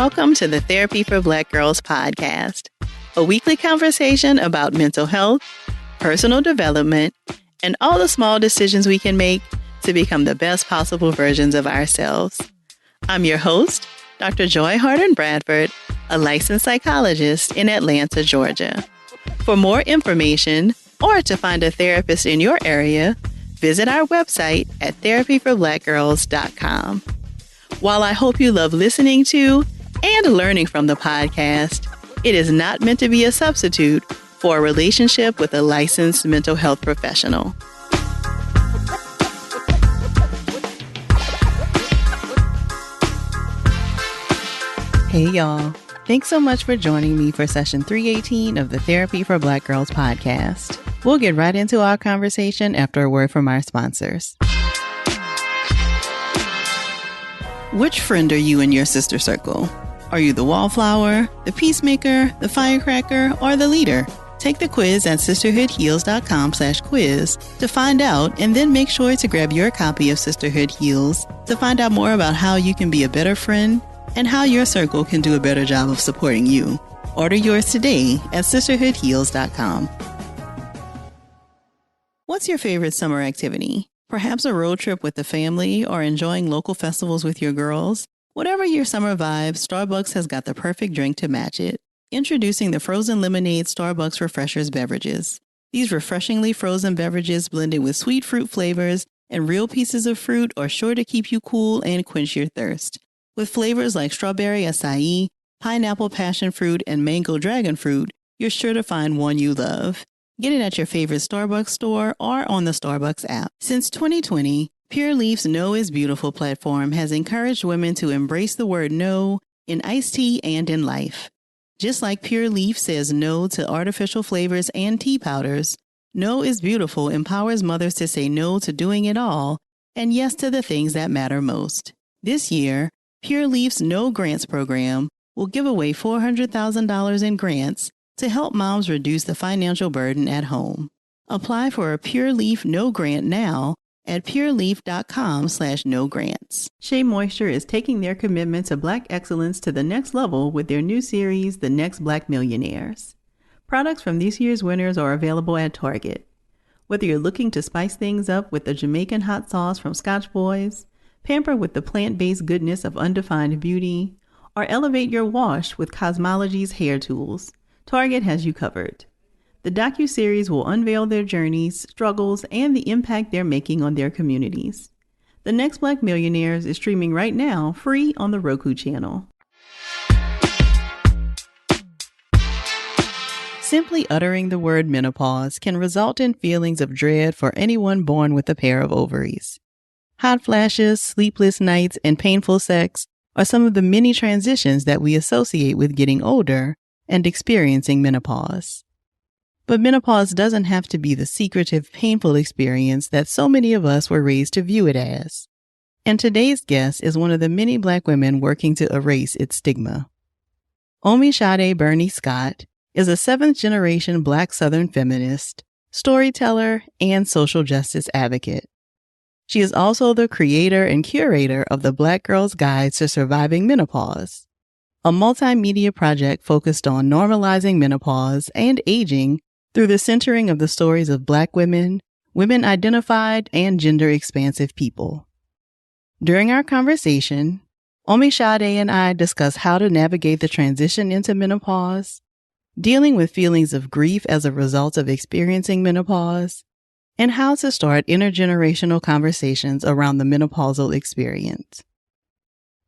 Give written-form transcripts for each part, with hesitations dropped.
Welcome to the Therapy for Black Girls podcast, a weekly conversation about mental health, personal development, and all the small decisions we can make to become the best possible versions of ourselves. I'm your host, Dr. Joy Harden Bradford, a licensed psychologist in Atlanta, Georgia. For more information or to find a therapist in your area, visit our website at therapyforblackgirls.com. While I hope you love listening to and learning from the podcast, it is not meant to be a substitute for a relationship with a licensed mental health professional. Hey y'all, thanks so much for joining me for session 318 of the Therapy for Black Girls podcast. We'll get right into our conversation after a word from our sponsors. Which friend are you in your sister circle? Are you the wallflower, the peacemaker, the firecracker, or the leader? Take the quiz at sisterhoodheals.com/quiz to find out, and then make sure to grab your copy of Sisterhood Heals to find out more about how you can be a better friend and how your circle can do a better job of supporting you. Order yours today at sisterhoodheals.com. What's your favorite summer activity? Perhaps a road trip with the family or enjoying local festivals with your girls? Whatever your summer vibe, Starbucks has got the perfect drink to match it. Introducing the Frozen Lemonade Starbucks Refreshers beverages. These refreshingly frozen beverages blended with sweet fruit flavors and real pieces of fruit are sure to keep you cool and quench your thirst. With flavors like strawberry acai, pineapple passion fruit, and mango dragon fruit, you're sure to find one you love. Get it at your favorite Starbucks store or on the Starbucks app. Since 2020, Pure Leaf's Know is Beautiful platform has encouraged women to embrace the word no in iced tea and in life. Just like Pure Leaf says no to artificial flavors and tea powders, Know is Beautiful empowers mothers to say no to doing it all and yes to the things that matter most. This year, Pure Leaf's No Grants program will give away $400,000 in grants to help moms reduce the financial burden at home. Apply for a Pure Leaf No Grant now at pureleaf.com/no-grants. Shea Moisture is taking their commitment to Black excellence to the next level with their new series, The Next Black Millionaires. Products from this year's winners are available at Target. Whether you're looking to spice things up with the Jamaican hot sauce from Scotch Boys, pamper with the plant-based goodness of Undefined Beauty, or elevate your wash with Cosmology's hair tools, Target has you covered. The docuseries will unveil their journeys, struggles, and the impact they're making on their communities. The Next Black Millionaires is streaming right now, free on the Roku channel. Simply uttering the word menopause can result in feelings of dread for anyone born with a pair of ovaries. Hot flashes, sleepless nights, and painful sex are some of the many transitions that we associate with getting older and experiencing menopause. But menopause doesn't have to be the secretive, painful experience that so many of us were raised to view it as. And today's guest is one of the many Black women working to erase its stigma. Omisade Burney-Scott is a seventh-generation Black Southern feminist, storyteller, and social justice advocate. She is also the creator and curator of the Black Girls Guide to Surviving Menopause, a multimedia project focused on normalizing menopause and aging through the centering of the stories of Black women, women-identified, and gender-expansive people. During our conversation, Omisade and I discuss how to navigate the transition into menopause, dealing with feelings of grief as a result of experiencing menopause, and how to start intergenerational conversations around the menopausal experience.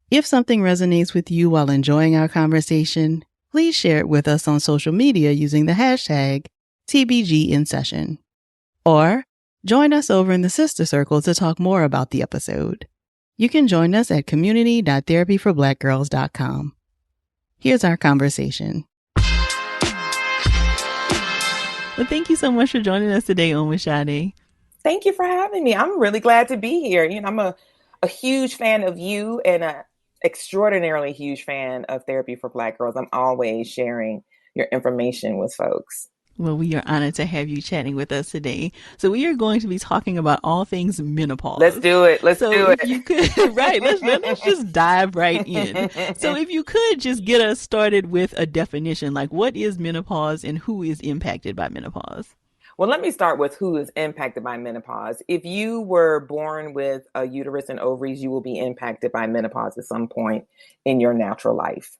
If something resonates with you while enjoying our conversation, please share it with us on social media using the hashtag TBGInSession. Or join us over in the Sister Circle to talk more about the episode. You can join us at community.therapyforblackgirls.com. Here's our conversation. Well, thank you so much for joining us today, Omisade. Thank you for having me. I'm really glad to be here. I'm a huge fan of you and an extraordinarily huge fan of Therapy for Black Girls. I'm always sharing your information with folks. Well, we are honored to have you chatting with us today. So we are going to be talking about all things Let's menopause. do it. Let's So do if you could, right, let's just dive right in. So it. if you could just get us started with a definition, like what is menopause and who is impacted by menopause? Well, let me start with who is impacted by menopause. If you were born with a uterus and ovaries, you will be impacted by menopause at some point in your natural life.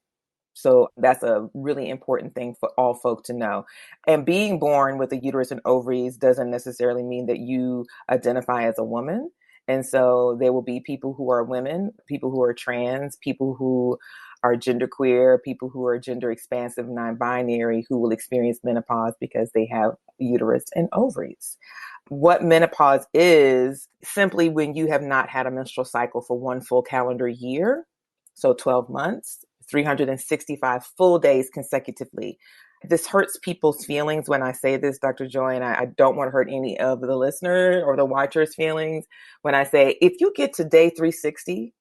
So that's a really important thing for all folk to know. And being born with a uterus and ovaries doesn't necessarily mean that you identify as a woman. And so there will be people who are women, people who are trans, people who are genderqueer, people who are gender expansive, non-binary, who will experience menopause because they have uterus and ovaries. What menopause is simply when you have not had a menstrual cycle for one full calendar year, so 12 months, 365 full days consecutively. This hurts people's feelings when I say this, Dr. Joy, and I don't want to hurt any of the listeners or the watchers' feelings when I say, if you get to day 360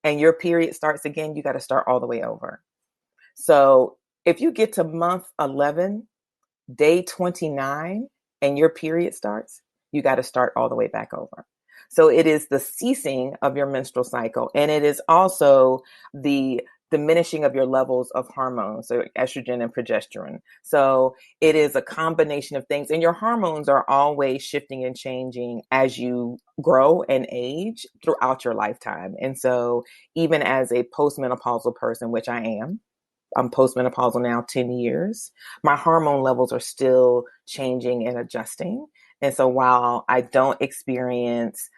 and your period starts again, you got to start all the way over. So if you get to month 11, day 29, and your period starts, you got to start all the way back over. So it is the ceasing of your menstrual cycle. And it is also the diminishing of your levels of hormones, so estrogen and progesterone. So it is a combination of things. And your hormones are always shifting and changing as you grow and age throughout your lifetime. And so even as a postmenopausal person, which I am, I'm postmenopausal now 10 years. My hormone levels are still changing and adjusting. And so while I don't experience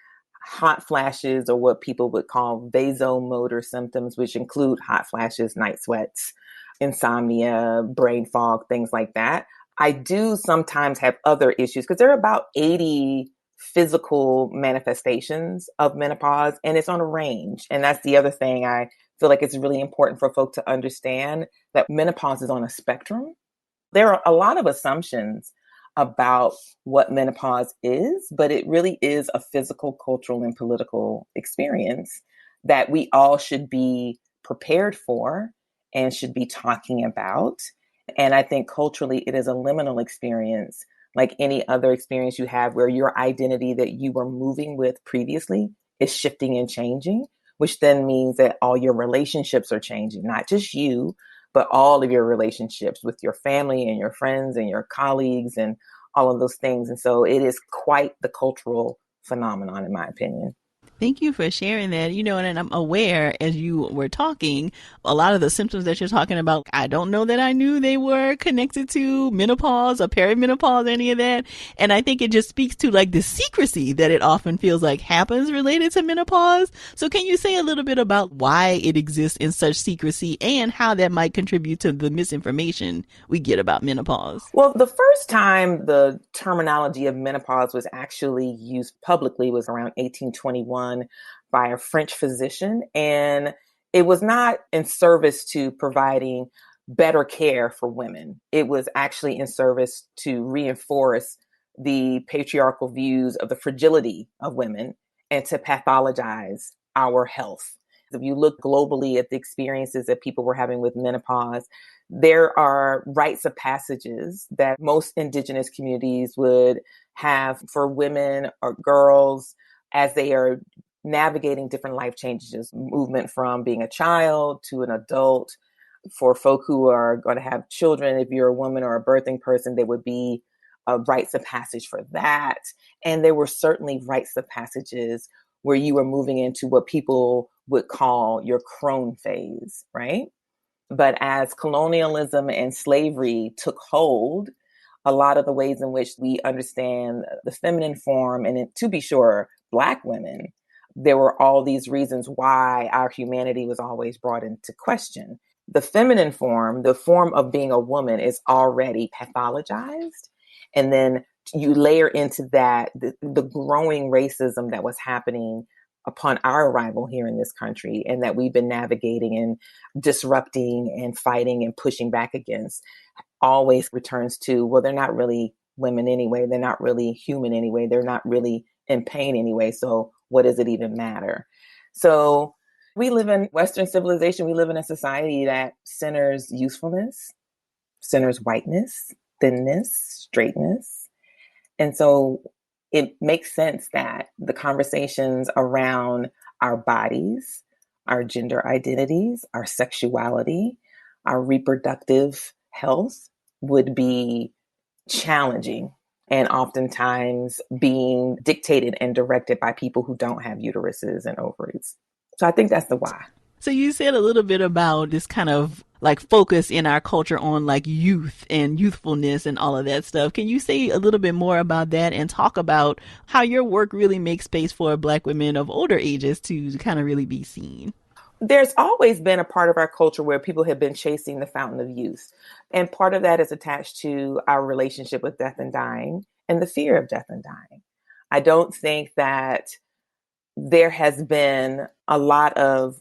hot flashes or what people would call vasomotor symptoms, which include hot flashes, night sweats, insomnia, brain fog, things like that, I do sometimes have other issues because there are about 80 physical manifestations of menopause and it's on a range. And that's the other thing I feel like it's really important for folk to understand, that menopause is on a spectrum. There are a lot of assumptions about what menopause is, but it really is a physical, cultural, and political experience that we all should be prepared for and should be talking about. And I think culturally, it is a liminal experience, like any other experience you have where your identity that you were moving with previously is shifting and changing, which then means that all your relationships are changing, not just you, but all of your relationships with your family and your friends and your colleagues and all of those things. And so it is quite the cultural phenomenon, in my opinion. Thank you for sharing that. And I'm aware as you were talking, a lot of the symptoms that you're talking about, I don't know that I knew they were connected to menopause or perimenopause, any of that. And I think it just speaks to like the secrecy that it often feels like happens related to menopause. So can you say a little bit about why it exists in such secrecy and how that might contribute to the misinformation we get about menopause? Well, the first time the terminology of menopause was actually used publicly was around 1821 by a French physician. And it was not in service to providing better care for women. It was actually in service to reinforce the patriarchal views of the fragility of women and to pathologize our health. If you look globally at the experiences that people were having with menopause, there are rites of passages that most indigenous communities would have for women or girls as they are navigating different life changes, movement from being a child to an adult. For folk who are going to have children, if you're a woman or a birthing person, there would be rites of passage for that. And there were certainly rites of passages where you were moving into what people would call your crone phase, right? But as colonialism and slavery took hold, a lot of the ways in which we understand the feminine form, and to be sure, Black women, there were all these reasons why our humanity was always brought into question. The feminine form, the form of being a woman, is already pathologized. And then you layer into that the growing racism that was happening upon our arrival here in this country and that we've been navigating and disrupting and fighting and pushing back against, always returns to, well, they're not really women anyway. They're not really human anyway. They're not really in pain anyway. So what does it even matter? So we live in Western civilization. We live in a society that centers usefulness, centers whiteness, thinness, straightness. And so it makes sense that the conversations around our bodies, our gender identities, our sexuality, our reproductive health would be challenging and oftentimes being dictated and directed by people who don't have uteruses and ovaries. So I think that's the why. So you said a little bit about this kind of like focus in our culture on like youth and youthfulness and all of that stuff. Can you say a little bit more about that and talk about how your work really makes space for Black women of older ages to kind of really be seen? There's always been a part of our culture where people have been chasing the fountain of youth. And part of that is attached to our relationship with death and dying and the fear of death and dying. I don't think that there has been a lot of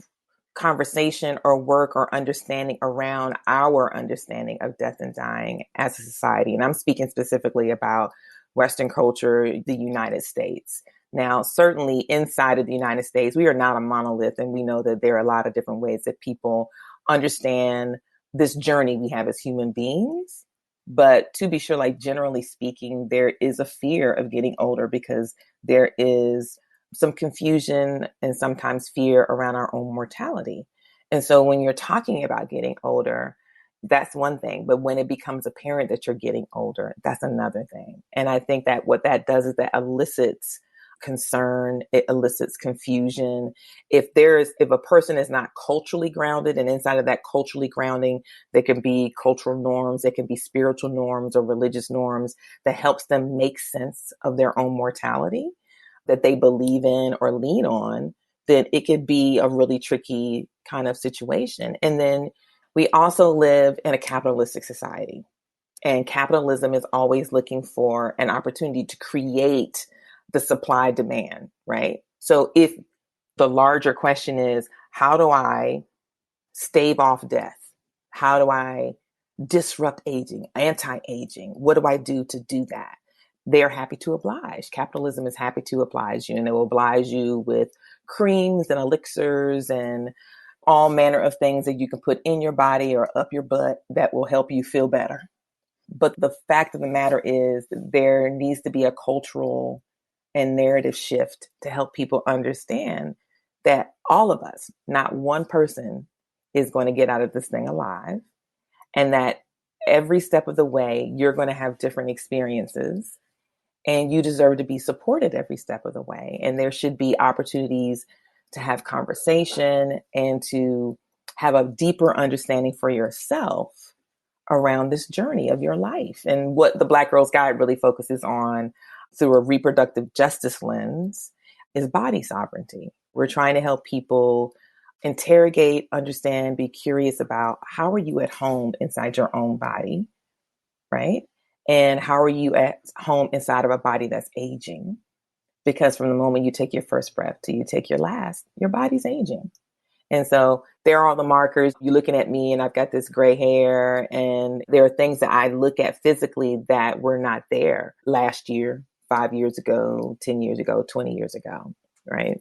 conversation or work or understanding around our understanding of death and dying as a society. And I'm speaking specifically about Western culture, the United States. Now, certainly inside of the United States, we are not a monolith, and we know that there are a lot of different ways that people understand this journey we have as human beings. But to be sure, like generally speaking, there is a fear of getting older because there is some confusion and sometimes fear around our own mortality. And so when you're talking about getting older, that's one thing. But when it becomes apparent that you're getting older, that's another thing. And I think that what that does is that elicits concern, it elicits confusion. If a person is not culturally grounded, and inside of that culturally grounding, there can be cultural norms, there can be spiritual norms or religious norms that helps them make sense of their own mortality that they believe in or lean on, then it could be a really tricky kind of situation. And then we also live in a capitalistic society, and capitalism is always looking for an opportunity to create the supply demand, right? So if the larger question is, how do I stave off death? How do I disrupt aging, anti-aging? What do I do to do that? They're happy to oblige. Capitalism is happy to oblige you, and it will oblige you with creams and elixirs and all manner of things that you can put in your body or up your butt that will help you feel better. But the fact of the matter is there needs to be a cultural and narrative shift to help people understand that all of us, not one person, is going to get out of this thing alive, and that every step of the way, you're going to have different experiences, and you deserve to be supported every step of the way. And there should be opportunities to have conversation and to have a deeper understanding for yourself around this journey of your life. And what the Black Girl's Guide really focuses on through a reproductive justice lens is body sovereignty. We're trying to help people interrogate, understand, be curious about how are you at home inside your own body, right? And how are you at home inside of a body that's aging? Because from the moment you take your first breath till you take your last, your body's aging. And so there are all the markers. You're looking at me and I've got this gray hair, and there are things that I look at physically that were not there last year, 5 years ago, 10 years ago, 20 years ago, right?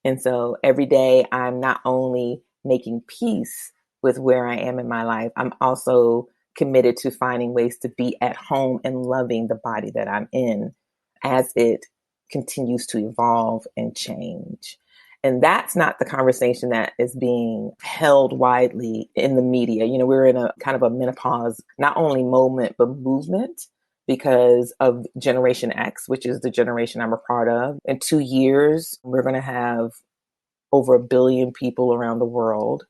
And so every day I'm not only making peace with where I am in my life, I'm also committed to finding ways to be at home and loving the body that I'm in as it continues to evolve and change. And that's not the conversation that is being held widely in the media. You know, we're in a kind of a menopause, not only moment, but movement because of Generation X, which is the generation I'm a part of. In 2 years, we're going to have over 1 billion people around the world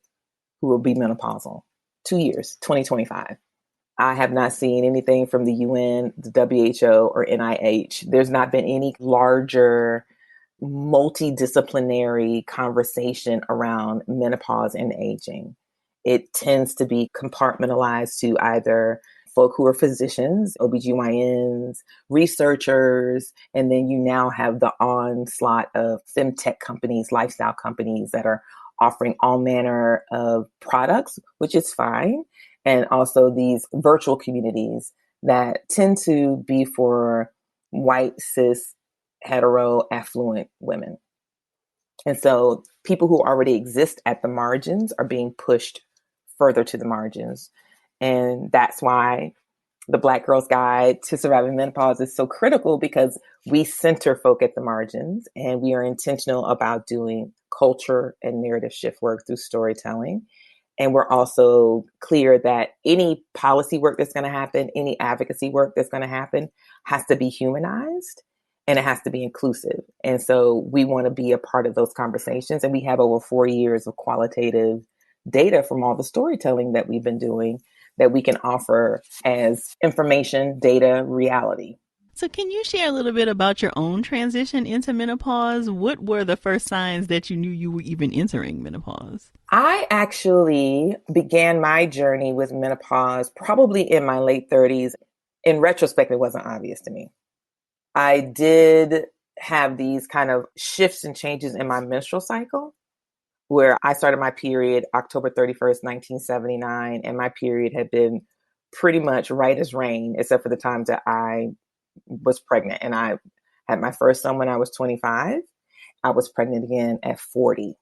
who will be menopausal. 2 years, 2025. I have not seen anything from the UN, the WHO, or NIH. There's not been any larger multidisciplinary conversation around menopause and aging. It tends to be compartmentalized to either folk who are physicians, OBGYNs, researchers, and then you now have the onslaught of femtech companies, lifestyle companies that are offering all manner of products, which is fine. And also these virtual communities that tend to be for white, cis, hetero, affluent women. And so people who already exist at the margins are being pushed further to the margins. And that's why the Black Girl's Guide to Surviving Menopause is so critical because we center folk at the margins and we are intentional about doing culture and narrative shift work through storytelling. And we're also clear that any policy work that's going to happen, any advocacy work that's going to happen has to be humanized and it has to be inclusive. And so we want to be a part of those conversations. And we have over 4 years of qualitative data from all the storytelling that we've been doing that we can offer as information, data, reality. So can you share a little bit about your own transition into menopause? What were the first signs that you knew you were even entering menopause? I actually began my journey with menopause probably in my late 30s. In retrospect, it wasn't obvious to me. I did have these kind of shifts and changes in my menstrual cycle where I started my period October 31st, 1979, and my period had been pretty much right as rain, except for the times that I was pregnant. And I had my first son when I was 25. I was pregnant again at 40.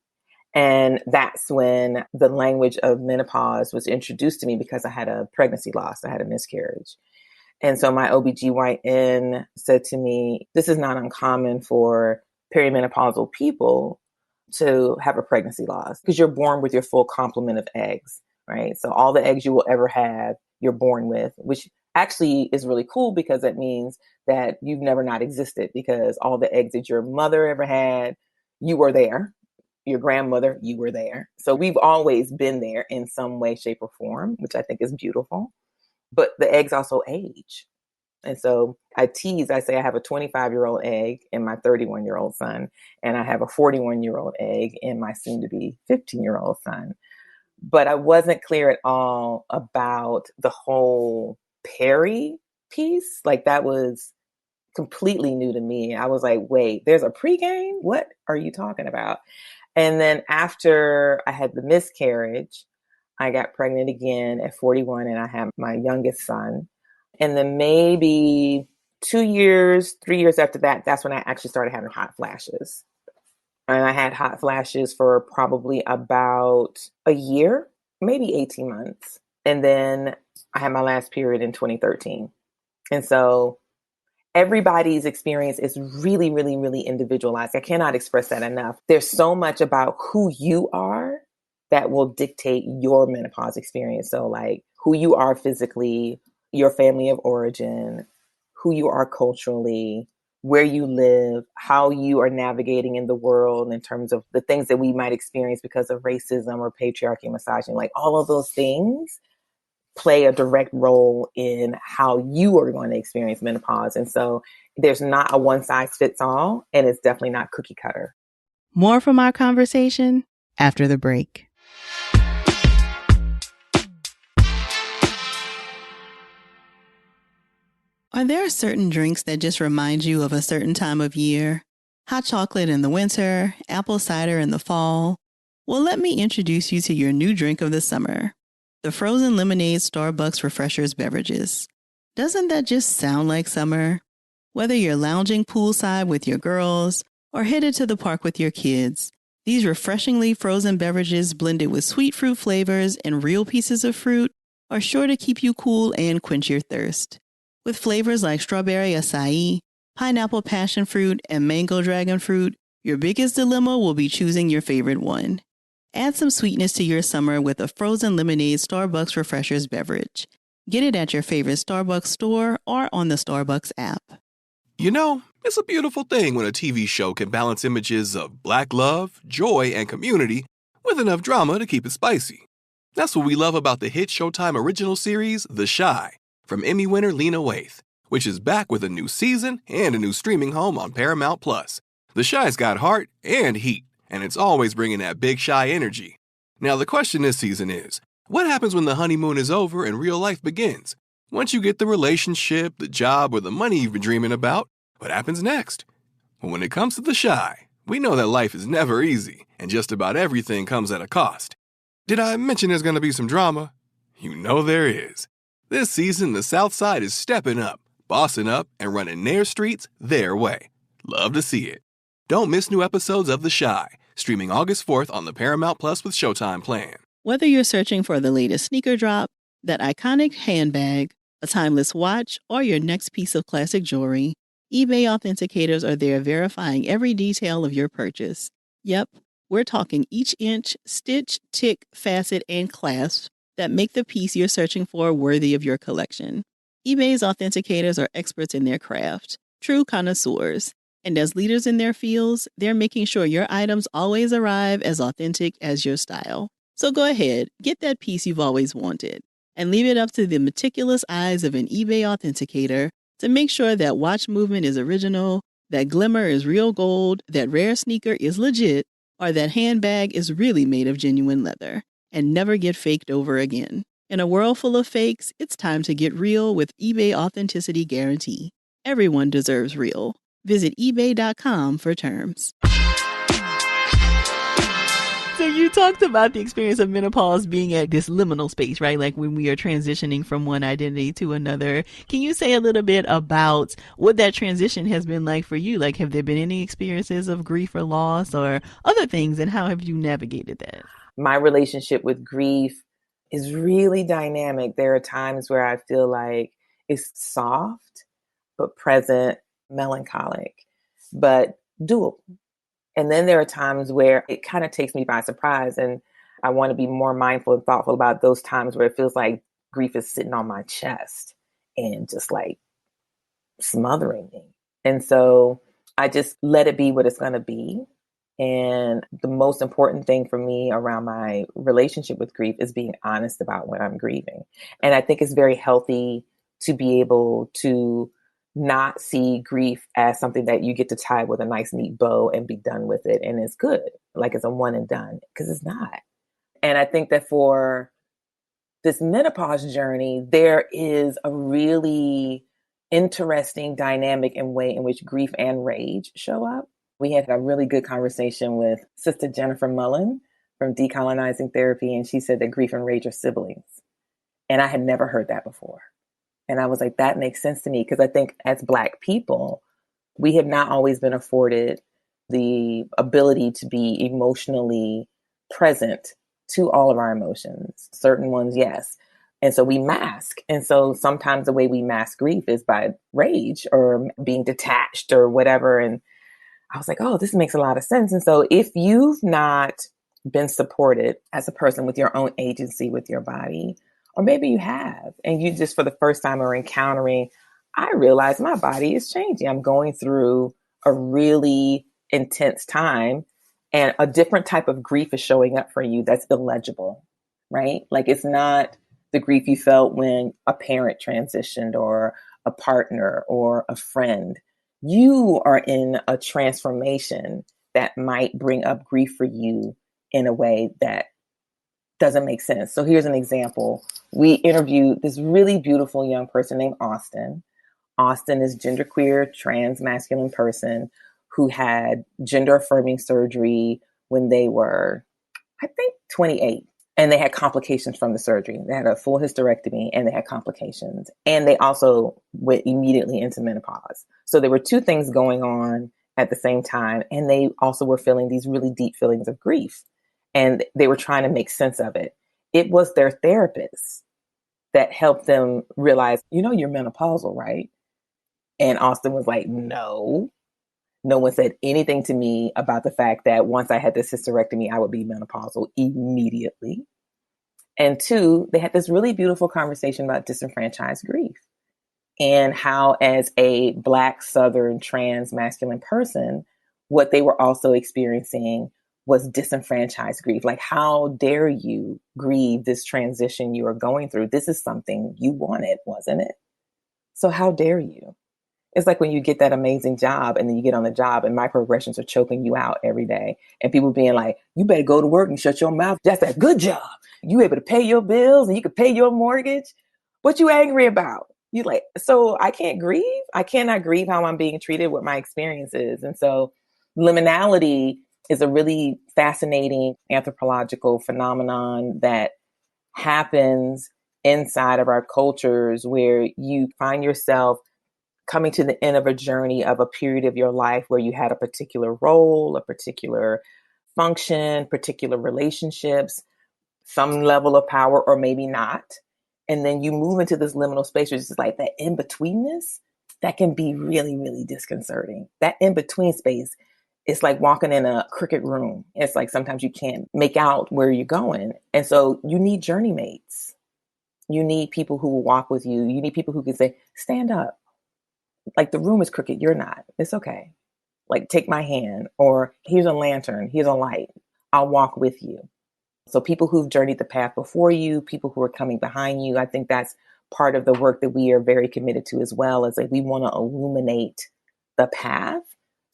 And that's when the language of menopause was introduced to me because I had a pregnancy loss. I had a miscarriage. And so my OBGYN said to me, this is not uncommon for perimenopausal people to have a pregnancy loss because you're born with your full complement of eggs, right? So all the eggs you will ever have, you're born with, which actually is really cool because that means that you've never not existed because all the eggs that your mother ever had, you were there. Your grandmother, you were there. So we've always been there in some way, shape, or form, which I think is beautiful. But the eggs also age. And so I tease, I say I have a 25-year-old egg in my 31-year-old son, and I have a 41-year-old egg in my soon-to-be 15-year-old son. But I wasn't clear at all about the whole peri piece. Like that was completely new to me. I was like, wait, there's a pregame? What are you talking about? And then after I had the miscarriage, I got pregnant again at 41 and I had my youngest son. And then maybe 2 years, 3 years after that, that's when I actually started having hot flashes. And I had hot flashes for probably about a year, maybe 18 months. And then I had my last period in 2013. And so everybody's experience is really, really, really individualized. I cannot express that enough. There's so much about who you are that will dictate your menopause experience. So like who you are physically, your family of origin, who you are culturally, where you live, how you are navigating in the world in terms of the things that we might experience because of racism or patriarchy and misogyny, like all of those things play a direct role in how you are going to experience menopause. And so there's not a one size fits all, and it's definitely not cookie cutter. More from our conversation after the break. Are there certain drinks that just remind you of a certain time of year? Hot chocolate in the winter, apple cider in the fall. Well, let me introduce you to your new drink of the summer, the frozen lemonade Starbucks Refreshers beverages. Doesn't that just sound like summer? Whether you're lounging poolside with your girls or headed to the park with your kids, these refreshingly frozen beverages blended with sweet fruit flavors and real pieces of fruit are sure to keep you cool and quench your thirst. With flavors like strawberry acai, pineapple passion fruit, and mango dragon fruit, your biggest dilemma will be choosing your favorite one. Add some sweetness to your summer with a frozen lemonade Starbucks Refreshers beverage. Get it at your favorite Starbucks store or on the Starbucks app. You know, it's a beautiful thing when a TV show can balance images of Black love, joy, and community with enough drama to keep it spicy. That's what we love about the hit Showtime original series, The Chi, from Emmy winner Lena Waithe, which is back with a new season and a new streaming home on Paramount+. The Chi's got heart and heat, and it's always bringing that big Chi energy. Now the question this season is, what happens when the honeymoon is over and real life begins? Once you get the relationship, the job, or the money you've been dreaming about, what happens next? Well, when it comes to The Chi, we know that life is never easy, and just about everything comes at a cost. Did I mention there's going to be some drama? You know there is. This season, the South Side is stepping up, bossing up, and running their streets their way. Love to see it. Don't miss new episodes of The Chi, streaming August 4th on the Paramount Plus with Showtime plan. Whether you're searching for the latest sneaker drop, that iconic handbag, a timeless watch, or your next piece of classic jewelry, eBay authenticators are there verifying every detail of your purchase. Yep, we're talking each inch, stitch, tick, facet, and clasp that make the piece you're searching for worthy of your collection. eBay's authenticators are experts in their craft, true connoisseurs, and as leaders in their fields, they're making sure your items always arrive as authentic as your style. So go ahead, get that piece you've always wanted, and leave it up to the meticulous eyes of an eBay authenticator to make sure that watch movement is original, that glimmer is real gold, that rare sneaker is legit, or that handbag is really made of genuine leather, and never get faked over again. In a world full of fakes, it's time to get real with eBay Authenticity Guarantee. Everyone deserves real. Visit ebay.com for terms. So you talked about the experience of menopause being at this liminal space, right? Like when we are transitioning from one identity to another. Can you say a little bit about what that transition has been like for you? Like, have there been any experiences of grief or loss or other things, and how have you navigated that? My relationship with grief is really dynamic. There are times where I feel like it's soft, but present, melancholic, but doable. And then there are times where it kind of takes me by surprise. And I want to be more mindful and thoughtful about those times where it feels like grief is sitting on my chest and just like smothering me. And so I just let it be what it's going to be. And the most important thing for me around my relationship with grief is being honest about when I'm grieving. And I think it's very healthy to be able to not see grief as something that you get to tie with a nice neat bow and be done with it. And it's good, like it's a one and done, because it's not. And I think that for this menopause journey, there is a really interesting dynamic and way in which grief and rage show up. We had a really good conversation with Sister Jennifer Mullen from Decolonizing Therapy, and she said that grief and rage are siblings. And I had never heard that before. And I was like, that makes sense to me, because I think as Black people, we have not always been afforded the ability to be emotionally present to all of our emotions. Certain ones, yes. And so we mask. And so sometimes the way we mask grief is by rage or being detached or whatever. And I was like, oh, this makes a lot of sense. And so if you've not been supported as a person with your own agency with your body, or maybe you have, and you just for the first time are encountering, I realize my body is changing. I'm going through a really intense time, and a different type of grief is showing up for you that's illegible, right? Like it's not the grief you felt when a parent transitioned or a partner or a friend. You are in a transformation that might bring up grief for you in a way that doesn't make sense. So here's an example. We interviewed this really beautiful young person named Austin. Austin is genderqueer, trans masculine person who had gender affirming surgery when they were, I think, 28. And they had complications from the surgery. They had a full hysterectomy and they had complications. And they also went immediately into menopause. So there were two things going on at the same time. And they also were feeling these really deep feelings of grief. And they were trying to make sense of it. It was their therapist that helped them realize, you know, you're menopausal, right? And Austin was like, no. No one said anything to me about the fact that once I had this hysterectomy, I would be menopausal immediately. And two, they had this really beautiful conversation about disenfranchised grief and how, as a Black, Southern, trans, masculine person, what they were also experiencing was disenfranchised grief. Like, how dare you grieve this transition you are going through? This is something you wanted, wasn't it? So how dare you? It's like when you get that amazing job and then you get on the job and microaggressions are choking you out every day. And people being like, you better go to work and shut your mouth. That's a good job. You able to pay your bills and you can pay your mortgage. What you angry about? You like, so I can't grieve. I cannot grieve how I'm being treated, what my experience is. And so liminality is a really fascinating anthropological phenomenon that happens inside of our cultures where you find yourself coming to the end of a journey of a period of your life where you had a particular role, a particular function, particular relationships, some level of power, or maybe not. And then you move into this liminal space, which is like that in-betweenness that can be really, really disconcerting. That in-between space, it's like walking in a cricket room. It's like sometimes you can't make out where you're going. And so you need journey mates. You need people who will walk with you. You need people who can say, stand up. Like the room is crooked. You're not. It's okay. Like take my hand, or here's a lantern. Here's a light. I'll walk with you. So people who've journeyed the path before you, people who are coming behind you, I think that's part of the work that we are very committed to as well, is like we want to illuminate the path.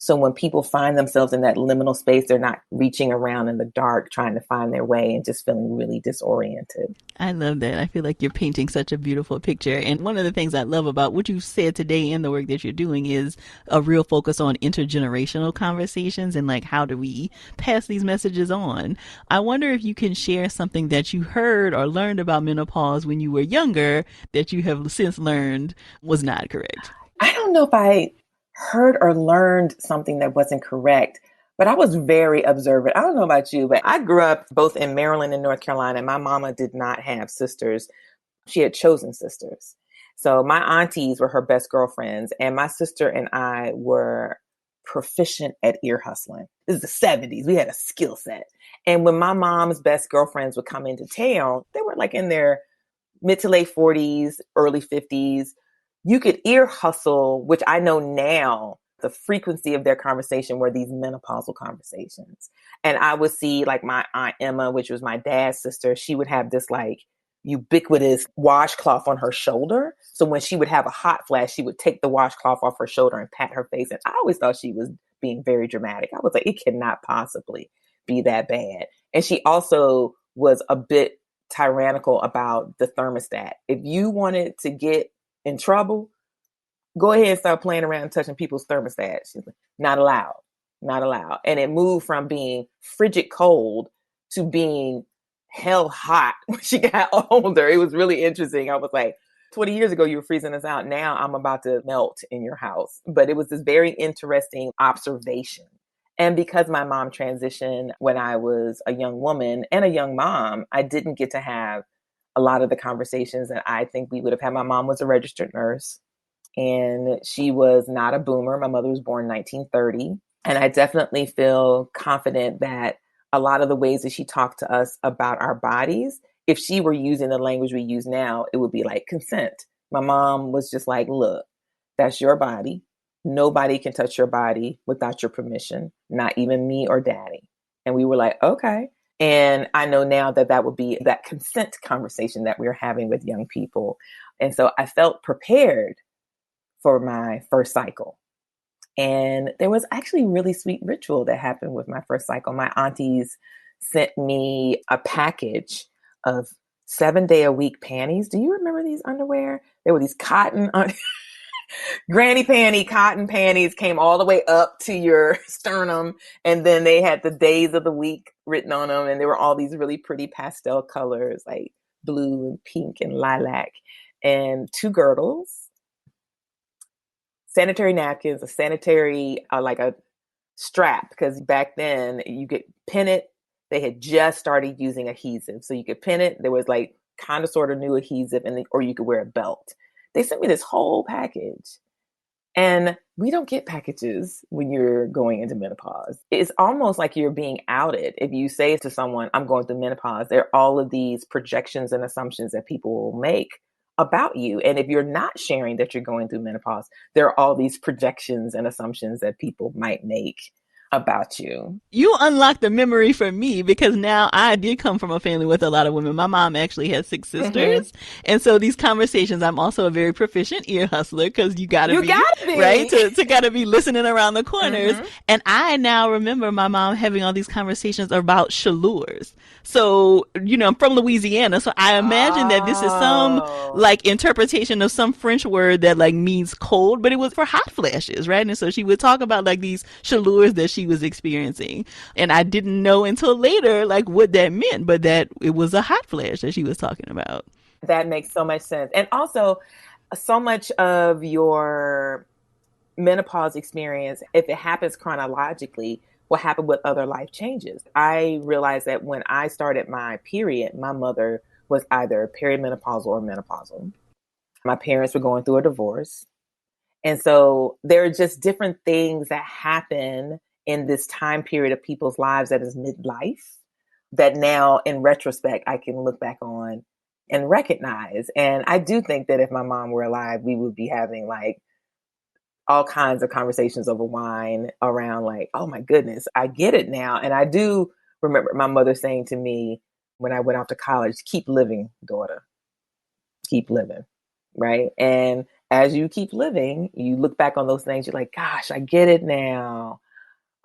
So when people find themselves in that liminal space, they're not reaching around in the dark, trying to find their way and just feeling really disoriented. I love that. I feel like you're painting such a beautiful picture. And one of the things I love about what you said today in the work that you're doing is a real focus on intergenerational conversations and like, how do we pass these messages on? I wonder if you can share something that you heard or learned about menopause when you were younger that you have since learned was not correct. I don't know if I heard or learned something that wasn't correct, but I was very observant. I don't know about you, but I grew up both in Maryland and North Carolina. My mama did not have sisters. She had chosen sisters. So my aunties were her best girlfriends, and my sister and I were proficient at ear hustling. This is the 70s. We had a skill set. And when my mom's best girlfriends would come into town, they were like in their mid to late 40s, early 50s. You could ear hustle, which I know now, the frequency of their conversation were these menopausal conversations. And I would see like my Aunt Emma, which was my dad's sister, she would have this like ubiquitous washcloth on her shoulder. So when she would have a hot flash, she would take the washcloth off her shoulder and pat her face. And I always thought she was being very dramatic. I was like, it cannot possibly be that bad. And she also was a bit tyrannical about the thermostat. If you wanted to get in trouble, go ahead and start playing around and touching people's thermostats. She's like, not allowed, not allowed. And it moved from being frigid cold to being hell hot when she got older. It was really interesting. I was like, 20 years ago, you were freezing us out. Now I'm about to melt in your house. But it was this very interesting observation. And because my mom transitioned when I was a young woman and a young mom, I didn't get to have a lot of the conversations that I think we would have had. My mom was a registered nurse, and she was not a boomer. My mother was born in 1930. And I definitely feel confident that a lot of the ways that she talked to us about our bodies, if she were using the language we use now, it would be like consent. My mom was just like, look, that's your body. Nobody can touch your body without your permission, not even me or daddy. And we were like, okay. And I know now that that would be that consent conversation that we're having with young people. And so I felt prepared for my first cycle. And there was actually a really sweet ritual that happened with my first cycle. My aunties sent me a package of 7-day-a-week panties. Do you remember these underwear? There were these cotton granny panty, cotton panties, came all the way up to your sternum. And then they had the days of the week written on them. And there were all these really pretty pastel colors like blue and pink and lilac, and 2 girdles, sanitary napkins, a sanitary, like a strap. Because back then you could pin it. They had just started using adhesive. So you could pin it. There was like kind of sort of new adhesive, or you could wear a belt. They sent me this whole package. And we don't get packages when you're going into menopause. It's almost like you're being outed. If you say to someone, I'm going through menopause, there are all of these projections and assumptions that people will make about you. And if you're not sharing that you're going through menopause, there are all these projections and assumptions that people might make about you. You unlocked the memory for me, because now I did come from a family with a lot of women. My mom actually has 6 sisters. And so these conversations, I'm also a very proficient ear hustler, because you gotta be, right? To gotta be listening around the corners. And I now remember my mom having all these conversations about chaleurs. So, you know, I'm from Louisiana, so I imagine that this is some like interpretation of some French word that like means cold, but it was for hot flashes, right? And so she would talk about like these chaleurs that she was experiencing. And I didn't know until later like what that meant, but that it was a hot flash that she was talking about. That makes so much sense. And also, so much of your menopause experience, if it happens chronologically, will happen with other life changes. I realized that when I started my period, my mother was either perimenopausal or menopausal. My parents were going through a divorce. And so there are just different things that happen in this time period of people's lives that is midlife that now in retrospect, I can look back on and recognize. And I do think that if my mom were alive, we would be having like all kinds of conversations over wine around like, oh my goodness, I get it now. And I do remember my mother saying to me when I went off to college, keep living, daughter, keep living. Right. And as you keep living, you look back on those things, you're like, gosh, I get it now.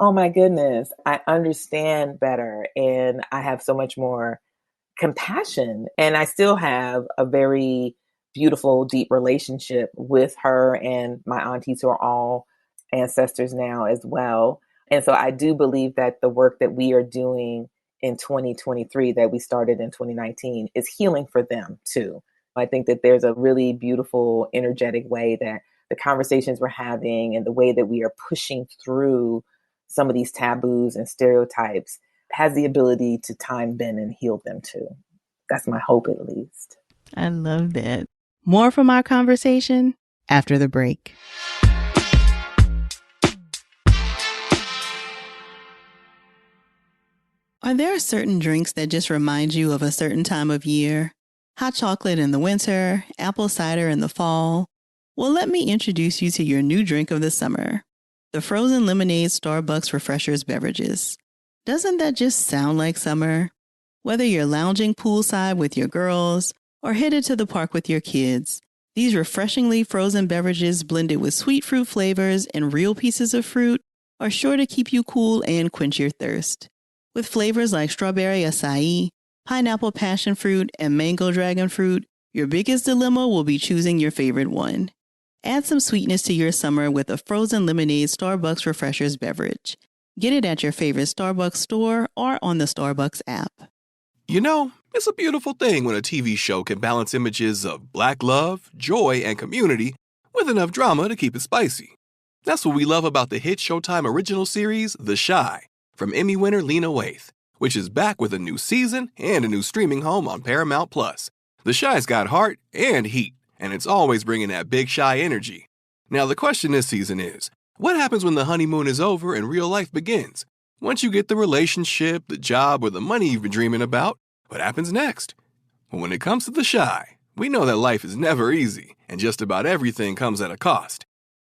Oh my goodness, I understand better. And I have so much more compassion. And I still have a very beautiful, deep relationship with her and my aunties who are all ancestors now as well. And so I do believe that the work that we are doing in 2023 that we started in 2019 is healing for them too. I think that there's a really beautiful, energetic way that the conversations we're having and the way that we are pushing through some of these taboos and stereotypes has the ability to time bend and heal them too. That's my hope, at least. I love that. More from our conversation after the break. Are there certain drinks that just remind you of a certain time of year? Hot chocolate in the winter, apple cider in the fall. Well, let me introduce you to your new drink of the summer, the frozen lemonade Starbucks Refreshers beverages. Doesn't that just sound like summer? Whether you're lounging poolside with your girls or headed to the park with your kids, these refreshingly frozen beverages blended with sweet fruit flavors and real pieces of fruit are sure to keep you cool and quench your thirst. With flavors like strawberry acai, pineapple passion fruit, and mango dragon fruit, your biggest dilemma will be choosing your favorite one. Add some sweetness to your summer with a frozen lemonade Starbucks Refreshers beverage. Get it at your favorite Starbucks store or on the Starbucks app. You know, it's a beautiful thing when a TV show can balance images of Black love, joy, and community with enough drama to keep it spicy. That's what we love about the hit Showtime original series, The Chi, from Emmy winner Lena Waithe, which is back with a new season and a new streaming home on Paramount+. The Chi's got heart and heat, and it's always bringing that big Chi energy. Now the question this season is, what happens when the honeymoon is over and real life begins? Once you get the relationship, the job, or the money you've been dreaming about, what happens next? Well, when it comes to The Chi, we know that life is never easy, and just about everything comes at a cost.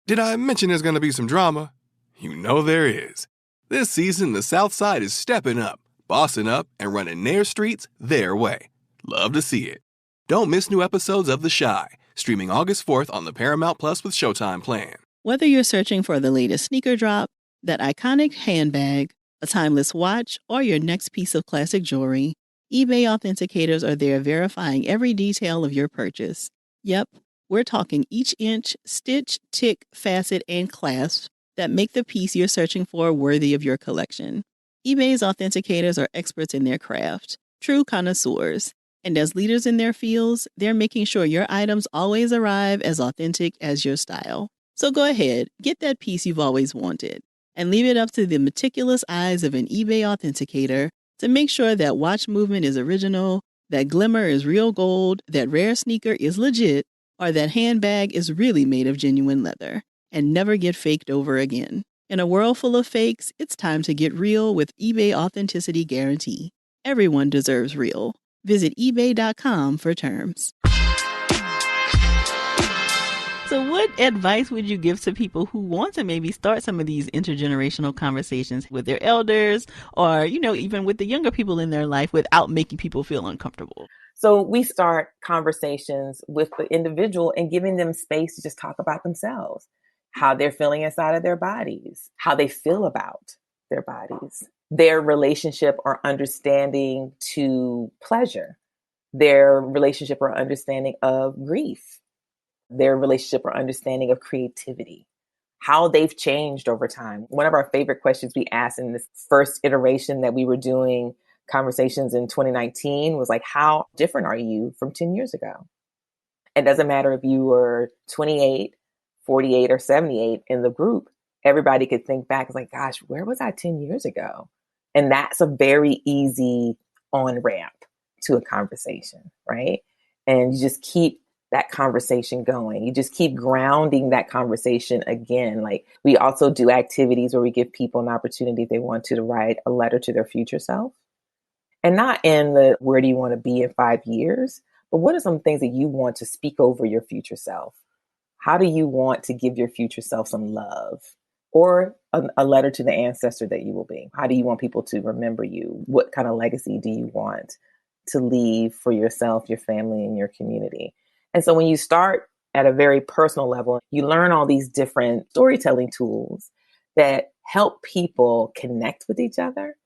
Did I mention there's going to be some drama? You know there is. This season, the South Side is stepping up, bossing up, and running their streets their way. Love to see it. Don't miss new episodes of The Chi, streaming August 4th on the Paramount Plus with Showtime plan. Whether you're searching for the latest sneaker drop, that iconic handbag, a timeless watch, or your next piece of classic jewelry, eBay authenticators are there verifying every detail of your purchase. Yep, we're talking each inch, stitch, tick, facet, and clasp that make the piece you're searching for worthy of your collection. eBay's authenticators are experts in their craft, true connoisseurs, and as leaders in their fields, they're making sure your items always arrive as authentic as your style. So go ahead, get that piece you've always wanted, and leave it up to the meticulous eyes of an eBay authenticator to make sure that watch movement is original, that glimmer is real gold, that rare sneaker is legit, or that handbag is really made of genuine leather, and never get faked over again. In a world full of fakes, it's time to get real with eBay Authenticity Guarantee. Everyone deserves real. Visit ebay.com for terms. So what advice would you give to people who want to maybe start some of these intergenerational conversations with their elders or, even with the younger people in their life without making people feel uncomfortable? So we start conversations with the individual and giving them space to just talk about themselves, how they're feeling inside of their bodies, how they feel about their bodies, their relationship or understanding to pleasure, their relationship or understanding of grief, their relationship or understanding of creativity, how they've changed over time. One of our favorite questions we asked in this first iteration that we were doing conversations in 2019 was like, how different are you from 10 years ago? It doesn't matter if you were 28, 48, or 78 in the group. Everybody could think back, it's like, gosh, where was I 10 years ago? And that's a very easy on-ramp to a conversation, right? And you just keep that conversation going. You just keep grounding that conversation again. Like, we also do activities where we give people an opportunity if they want to write a letter to their future self. And not in the where do you want to be in 5 years, but what are some things that you want to speak over your future self? How do you want to give your future self some love? Or a letter to the ancestor that you will be? How do you want people to remember you? What kind of legacy do you want to leave for yourself, your family, and your community? And so when you start at a very personal level, you learn all these different storytelling tools that help people connect with each other.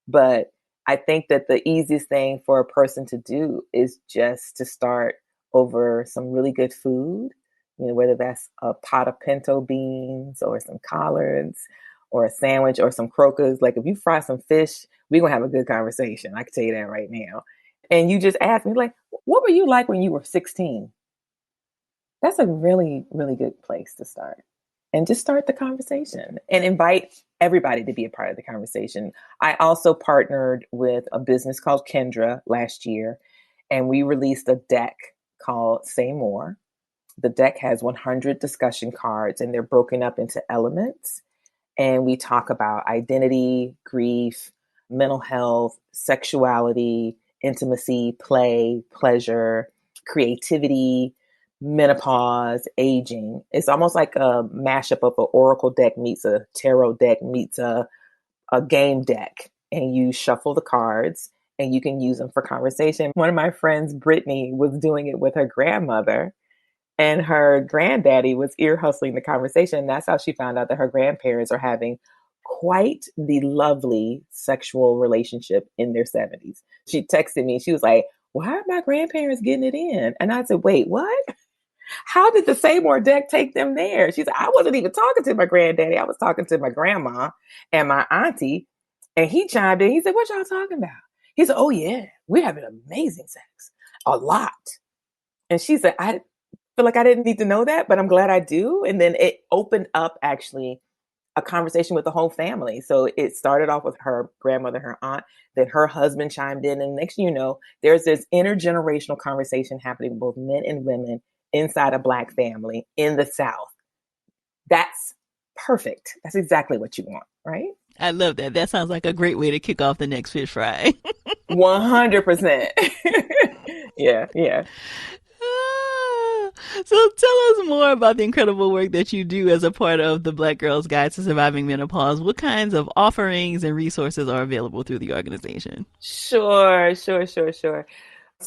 But I think that the easiest thing for a person to do is just to start over some really good food, whether that's a pot of pinto beans or some collards or a sandwich or some croquettes. Like, if you fry some fish, we're going to have a good conversation. I can tell you that right now. And you just ask me, like, what were you like when you were 16? That's a really, really good place to start. And just start the conversation and invite everybody to be a part of the conversation. I also partnered with a business called Kendra last year, and we released a deck called Say More. The deck has 100 discussion cards, and they're broken up into elements. And we talk about identity, grief, mental health, sexuality, intimacy, play, pleasure, creativity, menopause, aging. It's almost like a mashup of an oracle deck meets a tarot deck meets a game deck. And you shuffle the cards and you can use them for conversation. One of my friends, Brittany, was doing it with her grandmother, and her granddaddy was ear hustling the conversation. And that's how she found out that her grandparents are having quite the lovely sexual relationship in their 70s. She texted me. She was like, why are my grandparents getting it in? And I said, wait, what? How did the Say More deck take them there? She said, I wasn't even talking to my granddaddy. I was talking to my grandma and my auntie. And he chimed in. He said, what y'all talking about? He said, oh, yeah, we're having amazing sex. A lot. And she said, I feel like I didn't need to know that, but I'm glad I do. And then it opened up actually a conversation with the whole family. So it started off with her grandmother, her aunt, then her husband chimed in. And next thing you know, there's this intergenerational conversation happening with both men and women inside a Black family in the South. That's perfect. That's exactly what you want, right? I love that. That sounds like a great way to kick off the next fish fry. 100%. Yeah. So tell us more about the incredible work that you do as a part of the Black Girls Guide to Surviving Menopause. What kinds of offerings and resources are available through the organization? Sure. So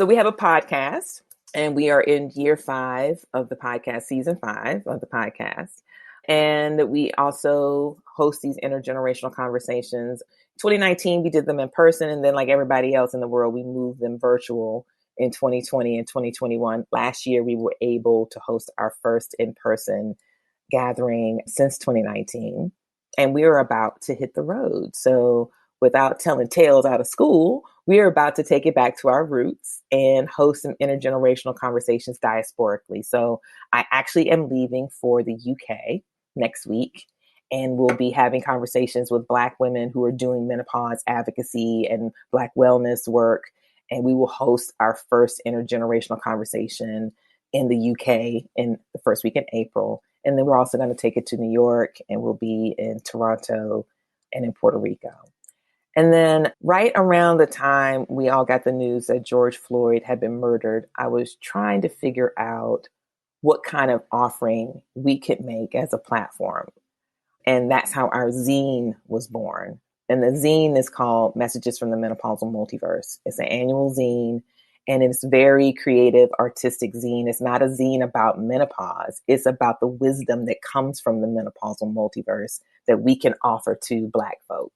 we have a podcast, and we are in year 5 of the podcast, season 5 of the podcast. And we also host these intergenerational conversations. 2019, we did them in person. And then, like everybody else in the world, we moved them virtual in 2020 and 2021. Last year, we were able to host our first in-person gathering since 2019. And we were about to hit the road. So without telling tales out of school, we are about to take it back to our roots and host some intergenerational conversations diasporically. So I actually am leaving for the UK next week, and we'll be having conversations with Black women who are doing menopause advocacy and Black wellness work. And we will host our first intergenerational conversation in the UK in the first week in April. And then we're also going to take it to New York, and we'll be in Toronto and in Puerto Rico. And then right around the time we all got the news that George Floyd had been murdered, I was trying to figure out what kind of offering we could make as a platform. And that's how our zine was born. And the zine is called Messages from the Menopausal Multiverse. It's an annual zine, and it's very creative, artistic zine. It's not a zine about menopause. It's about the wisdom that comes from the menopausal multiverse that we can offer to Black folk.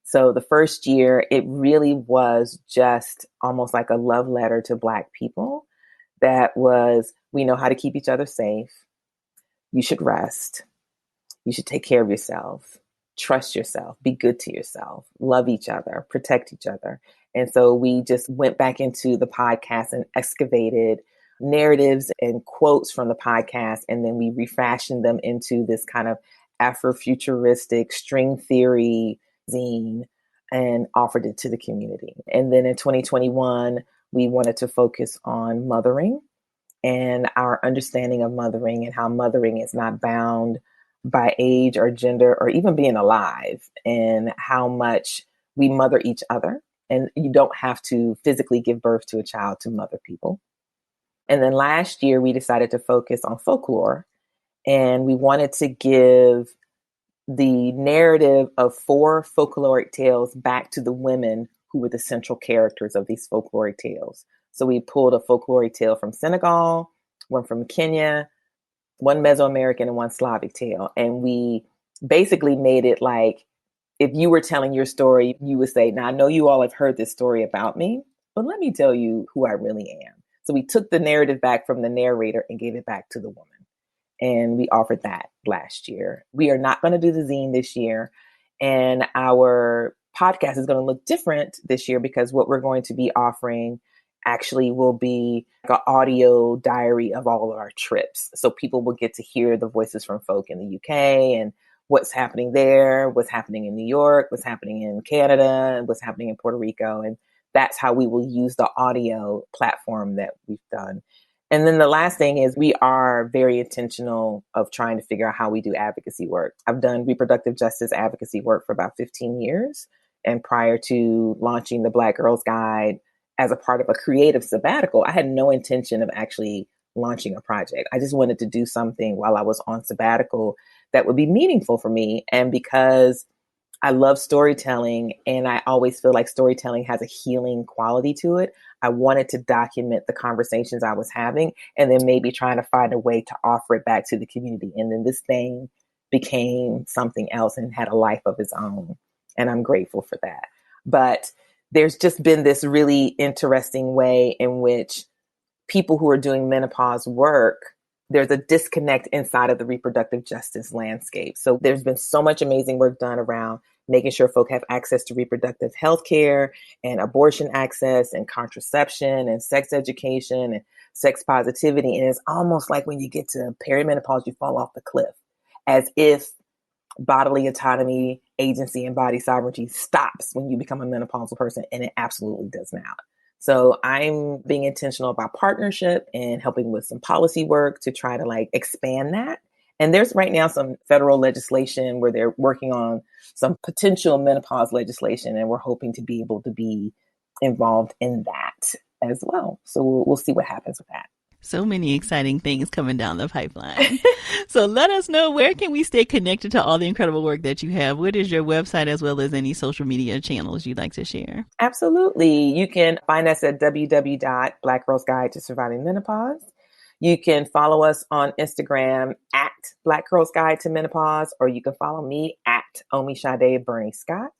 So the first year, it really was just almost like a love letter to Black people. That was, we know how to keep each other safe. You should rest. You should take care of yourself. Trust yourself, be good to yourself, love each other, protect each other. And so we just went back into the podcast and excavated narratives and quotes from the podcast. And then we refashioned them into this kind of Afrofuturistic string theory zine and offered it to the community. And then in 2021, we wanted to focus on mothering and our understanding of mothering and how mothering is not bound by age or gender or even being alive, and how much we mother each other. And you don't have to physically give birth to a child to mother people. And then last year, we decided to focus on folklore, and we wanted to give the narrative of 4 folkloric tales back to the women who were the central characters of these folkloric tales. So we pulled a folkloric tale from Senegal, one from Kenya, one Mesoamerican, and one Slavic tale. And we basically made it like, if you were telling your story, you would say, now I know you all have heard this story about me, but let me tell you who I really am. So we took the narrative back from the narrator and gave it back to the woman. And we offered that last year. We are not going to do the zine this year. And our podcast is going to look different this year, because what we're going to be offering actually will be like an audio diary of all of our trips. So people will get to hear the voices from folk in the UK and what's happening there, what's happening in New York, what's happening in Canada, and what's happening in Puerto Rico. And that's how we will use the audio platform that we've done. And then the last thing is, we are very intentional of trying to figure out how we do advocacy work. I've done reproductive justice advocacy work for about 15 years. And prior to launching the Black Girls Guide as a part of a creative sabbatical, I had no intention of actually launching a project. I just wanted to do something while I was on sabbatical that would be meaningful for me. And because I love storytelling, and I always feel like storytelling has a healing quality to it, I wanted to document the conversations I was having, and then maybe trying to find a way to offer it back to the community. And then this thing became something else and had a life of its own. And I'm grateful for that. But there's just been this really interesting way in which people who are doing menopause work, there's a disconnect inside of the reproductive justice landscape. So there's been so much amazing work done around making sure folk have access to reproductive health care and abortion access and contraception and sex education and sex positivity. And it's almost like when you get to perimenopause, you fall off the cliff, as if bodily autonomy, agency, and body sovereignty stops when you become a menopausal person. And it absolutely does not. So I'm being intentional about partnership and helping with some policy work to try to expand that. And there's right now some federal legislation where they're working on some potential menopause legislation, and we're hoping to be able to be involved in that as well. So we'll see what happens with that. So many exciting things coming down the pipeline. So let us know, where can we stay connected to all the incredible work that you have? What is your website, as well as any social media channels you'd like to share? Absolutely. You can find us at www.Black Girls Guide to Surviving Menopause. You can follow us on Instagram at Black Girls Guide to Menopause, or you can follow me at Omisade Burney-Scott.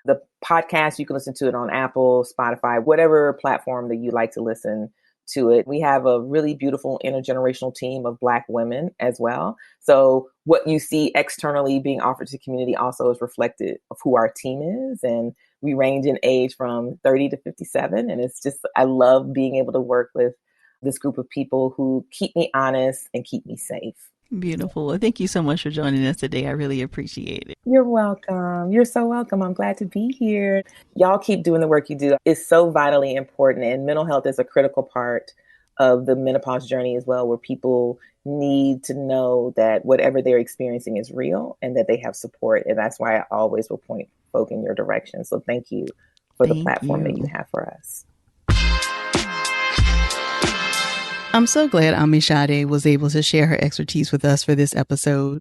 The podcast, you can listen to it on Apple, Spotify, whatever platform that you like to listen to it. We have a really beautiful intergenerational team of Black women as well. So what you see externally being offered to the community also is reflected of who our team is. And we range in age from 30 to 57. And it's just, I love being able to work with this group of people who keep me honest and keep me safe. Beautiful. Well, thank you so much for joining us today. I really appreciate it. You're welcome. You're so welcome. I'm glad to be here. Y'all keep doing the work you do. It's so vitally important. And mental health is a critical part of the menopause journey as well, where people need to know that whatever they're experiencing is real and that they have support. And that's why I always will point folk in your direction. So thank you for the platform that you have for us. I'm so glad Omisade was able to share her expertise with us for this episode.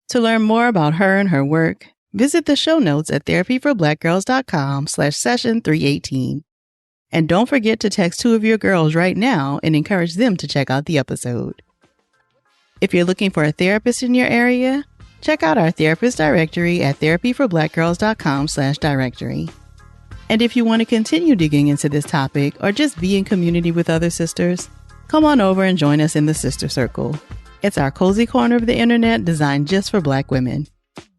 To learn more about her and her work, visit the show notes at therapyforblackgirls.com/session318. And don't forget to text 2 of your girls right now and encourage them to check out the episode. If you're looking for a therapist in your area, check out our therapist directory at therapyforblackgirls.com/directory. And if you want to continue digging into this topic or just be in community with other sisters, come on over and join us in the Sister Circle. It's our cozy corner of the internet designed just for Black women.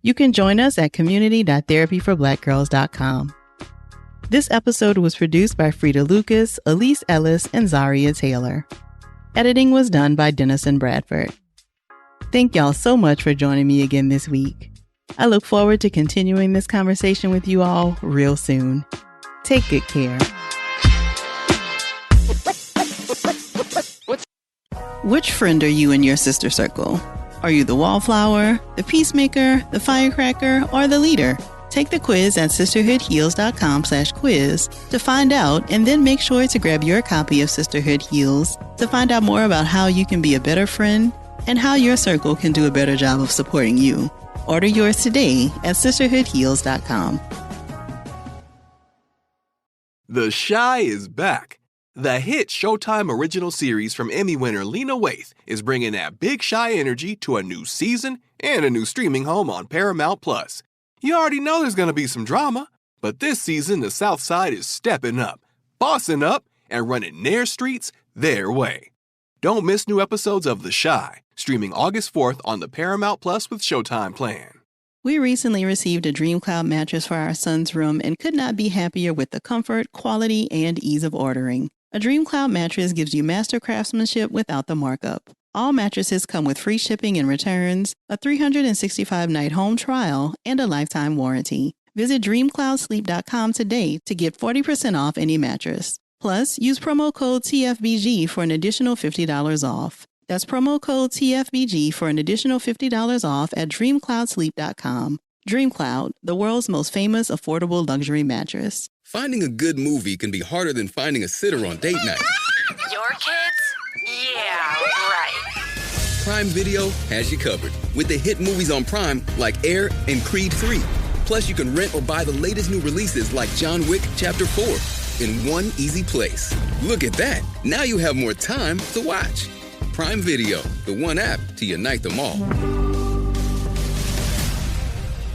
You can join us at community.therapyforblackgirls.com. This episode was produced by Frida Lucas, Elise Ellis, and Zaria Taylor. Editing was done by Denison Bradford. Thank y'all so much for joining me again this week. I look forward to continuing this conversation with you all real soon. Take good care. Which friend are you in your sister circle? Are you the wallflower, the peacemaker, the firecracker, or the leader? Take the quiz at sisterhoodheals.com/quiz to find out, and then make sure to grab your copy of Sisterhood Heals to find out more about how you can be a better friend and how your circle can do a better job of supporting you. Order yours today at sisterhoodheals.com. The Chi is back. The hit Showtime original series from Emmy winner Lena Waithe is bringing that big Chi energy to a new season and a new streaming home on Paramount+. You already know there's going to be some drama, but this season the South Side is stepping up, bossing up, and running their streets their way. Don't miss new episodes of The Chi, streaming August 4th on the Paramount Plus with Showtime plan. We recently received a DreamCloud mattress for our son's room and could not be happier with the comfort, quality, and ease of ordering. A DreamCloud mattress gives you master craftsmanship without the markup. All mattresses come with free shipping and returns, a 365-night home trial, and a lifetime warranty. Visit dreamcloudsleep.com today to get 40% off any mattress. Plus, use promo code TFBG for an additional $50 off. That's promo code TFBG for an additional $50 off at dreamcloudsleep.com. DreamCloud, the world's most famous affordable luxury mattress. Finding a good movie can be harder than finding a sitter on date night. Your kids? Yeah, right. Prime Video has you covered with the hit movies on Prime like Air and Creed 3. Plus, you can rent or buy the latest new releases like John Wick Chapter 4 in one easy place. Look at that. Now you have more time to watch. Prime Video, the one app to unite them all.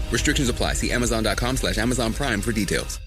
Restrictions apply. See Amazon.com/Amazon Prime for details.